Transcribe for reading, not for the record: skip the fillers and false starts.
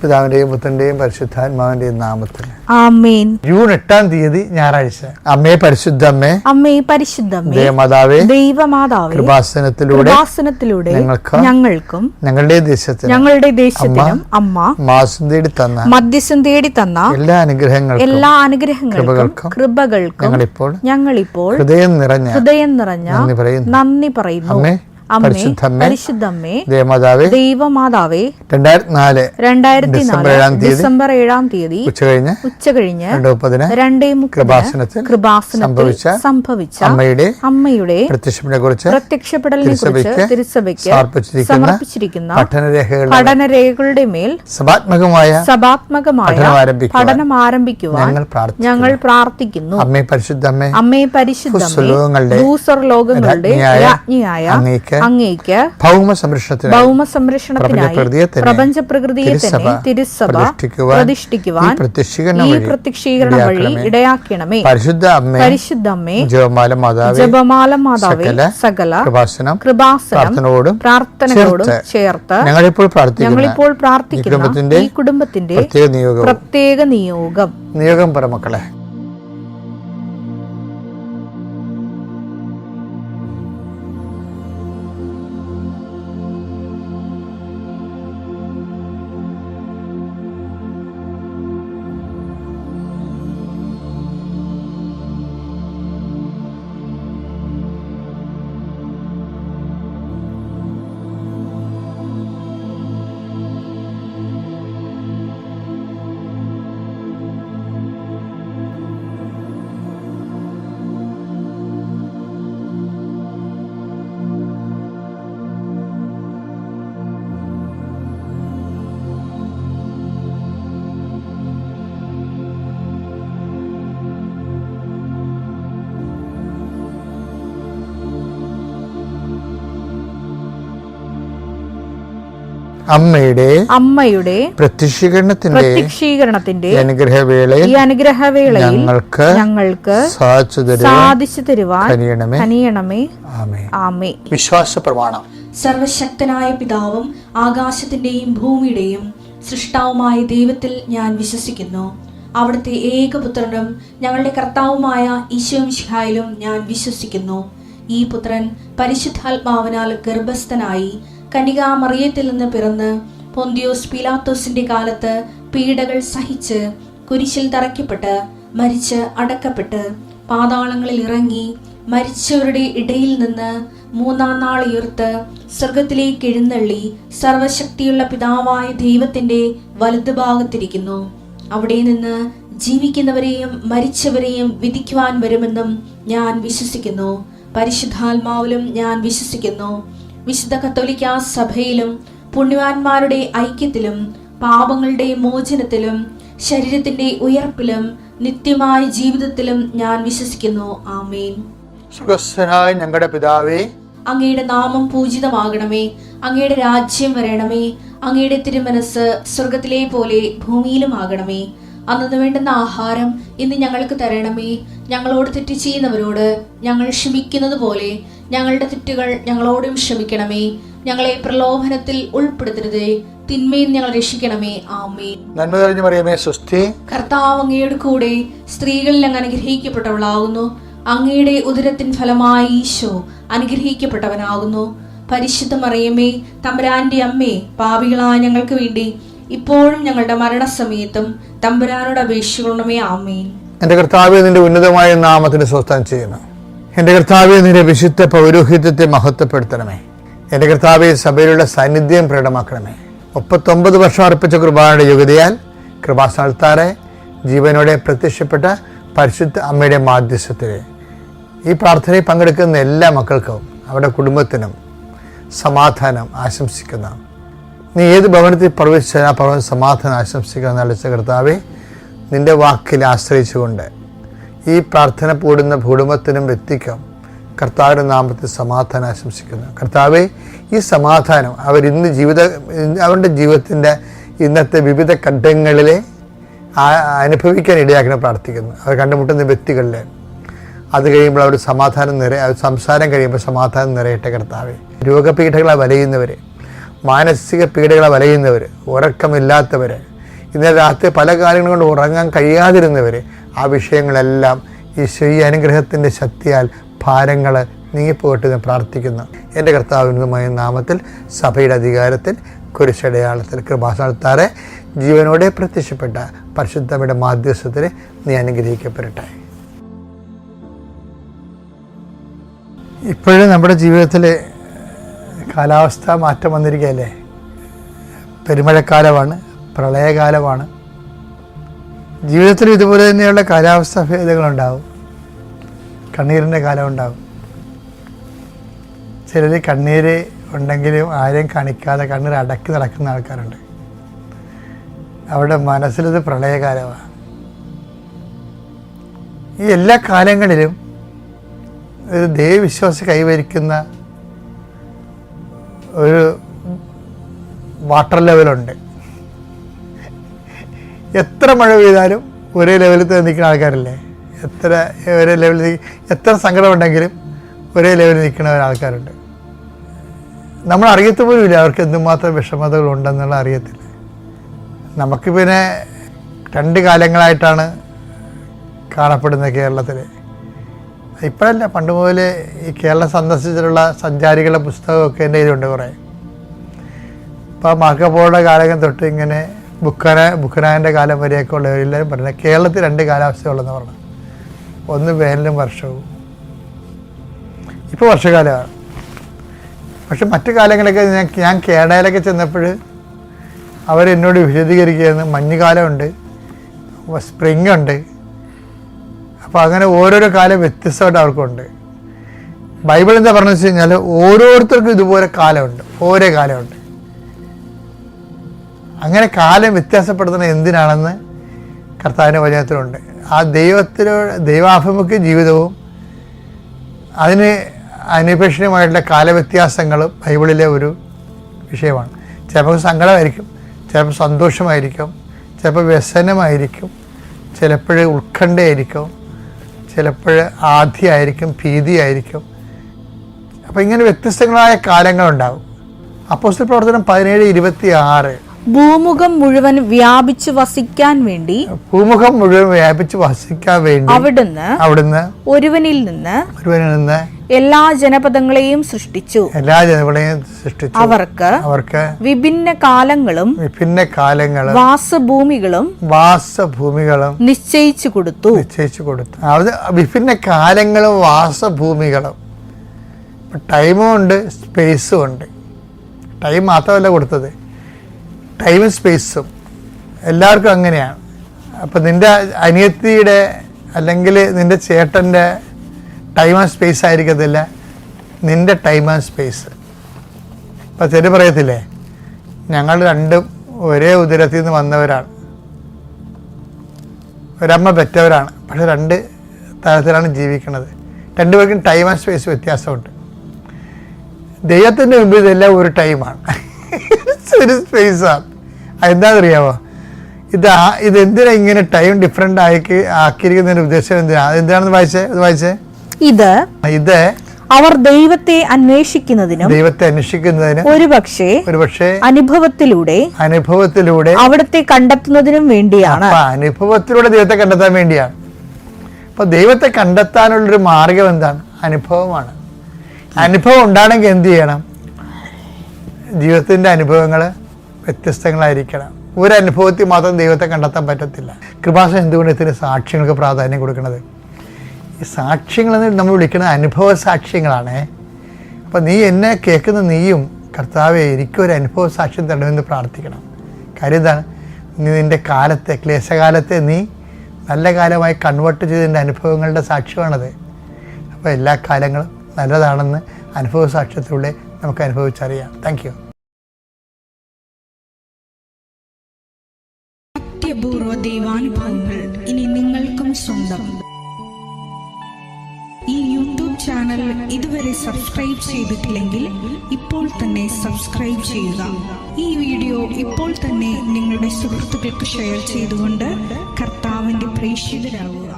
പിതാവിന്റെയും പുത്രന്റെയും പരിശുദ്ധാത്മാവിന്റെയും നാമത്തിൽ ആമേൻ. ജൂൺ 8 ഞായറാഴ്ച. അമ്മേ പരിശുദ്ധമ്മേ, അമ്മേ പരിശുദ്ധമ്മേ, ദേവമാതാവേ, ദൈവമാതാവേ, കൃപാസനത്തിലൂടെ ഞങ്ങൾക്കും ഞങ്ങളുടെ ദേശത്തിനും അമ്മ മധ്യസ്ഥം തേടി തന്ന എല്ലാ അനുഗ്രഹങ്ങൾക്കും കൃപകൾക്കും ഞങ്ങളിപ്പോൾ ഹൃദയം നിറഞ്ഞ നന്ദി പറയുന്നു. പരിശുദ്ധമ്മേ, ദൈവമാതാവേ, 2004 ഡിസംബർ 7 ഉച്ചകഴിഞ്ഞ് 2:30 സംഭവിച്ച അമ്മയുടെ പ്രത്യക്ഷപ്പെടലിനെ കുറിച്ച് തിരുസഭയ്ക്ക് സമർപ്പിച്ചിരിക്കുന്ന പഠനരേഖകളുടെ മേൽ സഭാത്മകമായ പഠനം ആരംഭിക്കുവാൻ ഞങ്ങൾ പ്രാർത്ഥിക്കുന്നു. അമ്മേ പരിശുദ്ധമ്മേ, ഭൂസ്വർലോകങ്ങളുടെ രാജ്ഞിയായ അങ്ങേക്ക് ഭൗമ സംരക്ഷണത്തിനായി പ്രപഞ്ച പ്രകൃതിയെ തന്നെ തിരുസഭ പ്രതിഷ്ഠിക്കുവാൻ ഈ പ്രത്യക്ഷീകരണം വഴി ഇടയാക്കണമേ. പരിശുദ്ധമ്മേ, ജപമാല മാതാവേ, സകല കൃപാസനം പ്രാർത്ഥനകളോടും ചേർത്ത് ഞങ്ങളിപ്പോൾ പ്രാർത്ഥിക്കുന്ന ഈ കുടുംബത്തിന്റെ പ്രത്യേക നിയോഗം പറമക്കളെ. അമ്മയുടെ പ്രത്യക്ഷീകരണത്തിന്റെ ഈ അനുഗ്രഹവേളയിൽ ഞങ്ങൾക്ക് സാധിച്ചു തരുവാൻ കനിയണമേ. ആമേൻ. വിശ്വാസ പ്രമാണം. സർവശക്തനായ പിതാവും ആകാശത്തിന്റെയും ഭൂമിയുടെയും സൃഷ്ടാവുമായ ദൈവത്തിൽ ഞാൻ വിശ്വസിക്കുന്നു. അവിടുത്തെ ഏകപുത്രനും ഞങ്ങളുടെ കർത്താവുമായ ഈശോമിശിഹായിലും ഞാൻ വിശ്വസിക്കുന്നു. ഈ പുത്രൻ പരിശുദ്ധാത്മാവിനാൽ ഗർഭസ്ഥനായി കന്യകാമറിയത്തിൽ നിന്ന് പിറന്ന് പൊന്തിയോസ് പീലാത്തോസിന്റെ കാലത്ത് പീഡകൾ സഹിച്ച് കുരിശിൽ തറയ്ക്കപ്പെട്ട് മരിച്ച് അടക്കപ്പെട്ട് പാതാളങ്ങളിൽ ഇറങ്ങി മരിച്ചവരുടെ ഇടയിൽ നിന്ന് 3-ാം നാൾ ഉയർത്ത് സ്വർഗത്തിലേക്ക് എഴുന്നള്ളി സർവശക്തിയുള്ള പിതാവായ ദൈവത്തിന്റെ വലതുഭാഗത്തിരിക്കുന്നു. അവിടെ നിന്ന് ജീവിക്കുന്നവരെയും മരിച്ചവരെയും വിധിക്കുവാൻ വരുമെന്നും ഞാൻ വിശ്വസിക്കുന്നു. പരിശുദ്ധാത്മാവിലും ഞാൻ വിശ്വസിക്കുന്നു. വിശുദ്ധ കത്തോലിക്കാ സഭയിലും പുണ്യവാന്മാരുടെ ഐക്യത്തിലും പാപങ്ങളുടെ മോചനത്തിലും ശരീരത്തിന്റെ ഉയർപ്പിലും നിത്യമായ ജീവിതത്തിലും ഞാൻ വിശ്വസിക്കുന്നു. ആമേൻ. സ്വർഗ്ഗസ്ഥനായ ഞങ്ങളുടെ പിതാവേ, അങ്ങയുടെ നാമം പൂജിതമാകണമേ. അങ്ങയുടെ രാജ്യം വരണമേ. അങ്ങയുടെ തിരുമനസ് സ്വർഗത്തിലെ പോലെ ഭൂമിയിലും ആകണമേ. അന്നു വേണ്ടുന്ന ആഹാരം ഇന്ന് ഞങ്ങൾക്ക് തരണമേ. ഞങ്ങളോട് തെറ്റ് ചെയ്യുന്നവരോട് ഞങ്ങൾ ക്ഷമിക്കുന്നത് പോലെ ഞങ്ങളുടെ തെറ്റുകൾ ഞങ്ങളോടും ക്ഷമിക്കണമേ. ഞങ്ങളെ പ്രലോഭനത്തിൽ ഉൾപ്പെടുത്തരുതേ, തിന്മയിൽ ഞങ്ങൾ രക്ഷിക്കണമേ. ആമേൻ. നന്മ നിറഞ്ഞ മറിയമേ, സ്വസ്തി. കർത്താവ് അങ്ങയുടെ കൂടെ സ്ത്രീകളിൽ അങ്ങ് അനുഗ്രഹിക്കപ്പെട്ടവളാകുന്നു. അങ്ങയുടെ ഉദരത്തിൻ ഫലമായി ഈശോ അനുഗ്രഹിക്കപ്പെട്ടവനാകുന്നു. പരിശുദ്ധ മറിയമേ, തമ്പുരാന്റെ അമ്മേ, പാപികളായ ഞങ്ങൾക്ക് വേണ്ടി ഇപ്പോഴും ഞങ്ങളുടെ മരണസമയത്തും തമ്പുരാനോട് അപേക്ഷിക്കണമേ. ആമേൻ. എന്റെ കർത്താവേ, നിന്റെ ഉന്നതമായ നാമത്തിന് സ്വസ്ഥം ചെയ്യുന്നു. എന്റെ കർത്താവേ, നിന്റെ വിശുദ്ധ പൗരോഹിത്യത്തെ മഹത്വപ്പെടുത്തണമേ. എന്റെ കർത്താവേ, സഭയിലുള്ള സാന്നിധ്യം പ്രകടമാക്കണമേ. 39 വർഷം അർപ്പിച്ച കുർബാനയുടെ യോഗ്യതയാൽ കൃപാസ്ഥാനത്താറെ ജീവനോടെ പ്രത്യക്ഷപ്പെട്ട പരിശുദ്ധ അമ്മയുടെ മാധ്യസ്ഥത്തിൽ ഈ പ്രാർത്ഥനയിൽ പങ്കെടുക്കുന്ന എല്ലാ മക്കൾക്കും അവരുടെ കുടുംബത്തിനും സമാധാനം ആശംസിക്കുന്ന, നീ ഏത് ഭവനത്തിൽ പ്രവേശിച്ചാൽ ആ ഭവനം സമാധാനം ആശംസിക്കുന്ന അളിച്ച കർത്താവേ, നിന്റെ വാക്കിൽ ആശ്രയിച്ചുകൊണ്ട് ഈ പ്രാർത്ഥന കൂടുന്ന കുടുംബത്തിനും വ്യക്തിക്കും കർത്താവിൻ്റെ നാമത്തിൽ സമാധാനം ആശംസിക്കുന്നു. കർത്താവേ, ഈ സമാധാനം അവരുടെ ജീവിതത്തിൻ്റെ ഇന്നത്തെ വിവിധ ഘട്ടങ്ങളിലെ അനുഭവിക്കാൻ ഇടയാക്കണം പ്രാർത്ഥിക്കുന്നു. അവർ കണ്ടുമുട്ടുന്ന വ്യക്തികളിൽ അത് കഴിയുമ്പോൾ അവർ സംസാരം കഴിയുമ്പോൾ സമാധാനം നിറയട്ടെ. കർത്താവേ, രോഗപീഠകളെ വലയുന്നവർ, മാനസിക പീഡകളെ വലയുന്നവർ, ഉറക്കമില്ലാത്തവർ, ഇന്നലെ രാത്രി പല കാര്യങ്ങൾ കൊണ്ട് ഉറങ്ങാൻ കഴിയാതിരുന്നവർ, ആ വിഷയങ്ങളെല്ലാം ഈശോ ഈ അനുഗ്രഹത്തിൻ്റെ ശക്തിയാൽ ഭാരങ്ങൾ നീങ്ങിപ്പോയിട്ട് ഞാൻ പ്രാർത്ഥിക്കുന്നു. എൻ്റെ കർത്താവിനുമായ നാമത്തിൽ സഭയുടെ അധികാരത്തിൽ കുരിശടയാളത്തിൽ കൃപാസനത്താറെ ജീവനോടെ പ്രത്യക്ഷപ്പെട്ട പരിശുദ്ധയുടെ മാധ്യസ്ഥത്തിൽ നീ അനുഗ്രഹിക്കപ്പെടട്ടെ. ഇപ്പോഴും നമ്മുടെ ജീവിതത്തിൽ കാലാവസ്ഥ മാറ്റം വന്നിരിക്കുകയല്ലേ. പെരുമഴക്കാലമാണ്, പ്രളയകാലമാണ്. ജീവിതത്തിൽ ഇതുപോലെ തന്നെയുള്ള കാലാവസ്ഥ ഭേദങ്ങളുണ്ടാവും. കണ്ണീരിൻ്റെ കാലം ഉണ്ടാവും. ചിലർ കണ്ണീര് ഉണ്ടെങ്കിലും ആരെയും കാണിക്കാതെ കണ്ണീർ അടക്കി നടക്കുന്ന ആൾക്കാരുണ്ട്. അവരുടെ മനസ്സിലത് പ്രളയകാലമാണ്. ഈ എല്ലാ കാലങ്ങളിലും ഒരു ദൈവവിശ്വാസം കൈവരിക്കുന്ന ഒരു വാട്ടർ ലെവലുണ്ട്. എത്ര മഴ പെയ്താലും ഒരേ ലെവലിൽ നിൽക്കുന്ന ആൾക്കാരില്ലേ? ഒരേ ലെവലിൽ എത്ര സങ്കടമുണ്ടെങ്കിലും ഒരേ ലെവലിൽ നിൽക്കുന്ന ആൾക്കാരുണ്ട്. നമ്മൾ അറിയത്ത പോലുമില്ല അവർക്ക് എന്തുമാത്രം വിഷമതകളുണ്ടെന്നുള്ള അറിയത്തില്ല. നമുക്ക് പിന്നെ 2 കാലങ്ങളായിട്ടാണ് കാണപ്പെടുന്നത് കേരളത്തിൽ. ഇപ്പോഴല്ല, പണ്ട് മുതൽ ഈ കേരളം സന്ദർശിച്ചിട്ടുള്ള സഞ്ചാരികളുടെ പുസ്തകമൊക്കെ എൻ്റെ കയ്യിലുണ്ട് കുറേ. ഇപ്പോൾ മാർക്കോപോളോയുടെ കാലം തൊട്ട് ഇങ്ങനെ ബുക്കനായൻ്റെ കാലം വരെയൊക്കെ ഉള്ളവരെല്ലാവരും പറയുന്നത് കേരളത്തിൽ 2 കാലാവസ്ഥയുള്ളതെന്ന് പറഞ്ഞു. ഒന്ന് വേനലും വർഷവും. ഇപ്പോൾ വർഷകാലമാണ്. പക്ഷെ മറ്റു കാലങ്ങളൊക്കെ ഞാൻ കേരളയിലൊക്കെ ചെന്നപ്പോൾ അവരെന്നോട് വിശദീകരിക്കുകയായിരുന്നു, മഞ്ഞുകാലമുണ്ട്, സ്പ്രിങ് ഉണ്ട്. അപ്പോൾ അങ്ങനെ ഓരോരോ കാലം വ്യത്യസ്തമായിട്ട് അവർക്കുണ്ട്. ബൈബിൾ എന്താ പറഞ്ഞു വെച്ച് കഴിഞ്ഞാൽ ഓരോരുത്തർക്കും ഇതുപോലെ കാലമുണ്ട്, ഓരോ കാലമുണ്ട്. അങ്ങനെ കാലം വ്യത്യാസപ്പെടുത്തുന്നത് എന്തിനാണെന്ന് കർത്താവിൻ്റെ വചനത്തിലുണ്ട്. ആ ദൈവാഭിമുഖ്യ ജീവിതവും അതിന് അനിപേക്ഷണീയമായിട്ടുള്ള കാലവ്യത്യാസങ്ങളും ബൈബിളിലെ ഒരു വിഷയമാണ്. ചിലപ്പോൾ സങ്കടമായിരിക്കും, ചിലപ്പോൾ സന്തോഷമായിരിക്കും, ചിലപ്പോൾ വ്യസനമായിരിക്കും, ചിലപ്പോൾ ഉത്കണ്ഠയായിരിക്കും, ചിലപ്പോൾ ആധിയായിരിക്കും, ഭീതിയായിരിക്കും. അപ്പോൾ ഇങ്ങനെ വ്യത്യസ്തങ്ങളായ കാലങ്ങളുണ്ടാവും. അപ്പോസ്തല പ്രവർത്തനം 17:26 ഭൂമുഖം മുഴുവൻ വ്യാപിച്ചു വസിക്കാൻ വേണ്ടി അവിടുന്ന് ഒരുവനിൽ നിന്ന് എല്ലാ ജനപദങ്ങളെയും സൃഷ്ടിച്ചു. അവർക്ക് വിഭിന്ന കാലങ്ങളും വാസഭൂമികളും നിശ്ചയിച്ചു കൊടുത്തു. അത് വിഭിന്ന കാലങ്ങളും വാസഭൂമികളും. ടൈമും ഉണ്ട്, സ്പേസും ഉണ്ട്. ടൈം മാത്രമല്ല കൊടുത്തത്, ടൈമും സ്പേസും എല്ലാവർക്കും അങ്ങനെയാണ്. അപ്പം നിൻ്റെ അനിയത്തിയുടെ അല്ലെങ്കിൽ നിൻ്റെ ചേട്ടൻ്റെ ടൈം ആൻഡ് സ്പേസ് ആയിരിക്കത്തില്ല നിൻ്റെ ടൈം ആൻഡ് സ്പേസ്. ഇപ്പം ചെറു പറയത്തില്ലേ, ഞങ്ങൾ രണ്ടും ഒരേ ഉദരത്തിൽ നിന്ന് വന്നവരാണ്, ഒരമ്മ പെറ്റവരാണ്, പക്ഷെ 2 തരത്തിലാണ് ജീവിക്കുന്നത്. 2 പേർക്കും ടൈം ആൻഡ് സ്പേസ് വ്യത്യാസമുണ്ട്. ദൈവത്തിൻ്റെ മുമ്പിൽ ഇതെല്ലാം ഒരു ടൈമാണ്, ഒരു സ്പേസാണ്. എന്താണെന്നറിയാമോ? ഇതെന്തിനാ ഇങ്ങനെ ടൈം ഡിഫറെൻ്റ് ആക്കിയിരിക്കുന്നതിൻ്റെ ഉദ്ദേശം എന്തിനാ? അതെന്തിനാണെന്ന് വായിച്ചേ. ഇത് അവർ ദൈവത്തെ അന്വേഷിക്കുന്നതിനും ഒരുപക്ഷെ അനുഭവത്തിലൂടെ അവിടത്തെ കണ്ടെത്തുന്നതിനും വേണ്ടിയാണ്. അനുഭവത്തിലൂടെ ദൈവത്തെ കണ്ടെത്താൻ വേണ്ടിയാണ്. അപ്പൊ ദൈവത്തെ കണ്ടെത്താനുള്ളൊരു മാർഗം എന്താണ്? അനുഭവമാണ്. അനുഭവം ഉണ്ടാണെങ്കിൽ എന്ത് ചെയ്യണം? ജീവിതത്തിന്റെ അനുഭവങ്ങൾ വ്യത്യസ്തങ്ങളായിരിക്കണം. ഒരു അനുഭവത്തിൽ മാത്രം ദൈവത്തെ കണ്ടെത്താൻ പറ്റത്തില്ല. കൃപാസനം എന്തുകൊണ്ട് ഇത്തിരി സാക്ഷ്യങ്ങൾക്ക് പ്രാധാന്യം കൊടുക്കുന്നത്? ഈ സാക്ഷ്യങ്ങളെന്ന് നമ്മൾ വിളിക്കുന്നത് അനുഭവ സാക്ഷ്യങ്ങളാണ്. അപ്പം നീ എന്നെ കേൾക്കുന്ന നീയും കർത്താവെ എനിക്കൊരു അനുഭവ സാക്ഷ്യം തരണമെന്ന് പ്രാർത്ഥിക്കണം. കാര്യം എന്താണ്? നീ നിൻ്റെ കാലത്തെ, ക്ലേശകാലത്തെ നീ നല്ല കാലമായി കൺവേർട്ട് ചെയ്തതിൻ്റെ അനുഭവങ്ങളുടെ സാക്ഷ്യമാണത്. അപ്പോൾ എല്ലാ കാലങ്ങളും നല്ലതാണെന്ന് അനുഭവ സാക്ഷ്യത്തിലൂടെ നമുക്ക് അനുഭവിച്ചറിയാം. Thank you. അത്യപൂർവ ദൈവാനുഭവങ്ങൾ ഇനി നിങ്ങൾക്കും സ്വന്തം. ഈ യൂട്യൂബ് ചാനൽ ഇതുവരെ സബ്സ്ക്രൈബ് ചെയ്തിട്ടില്ലെങ്കിൽ ഇപ്പോൾ തന്നെ സബ്സ്ക്രൈബ് ചെയ്യുക. ഈ വീഡിയോ ഇപ്പോൾ തന്നെ നിങ്ങളുടെ സുഹൃത്തുക്കൾക്ക് ഷെയർ ചെയ്തുകൊണ്ട് കർത്താവിൻ്റെ പ്രേക്ഷിതരാകുക.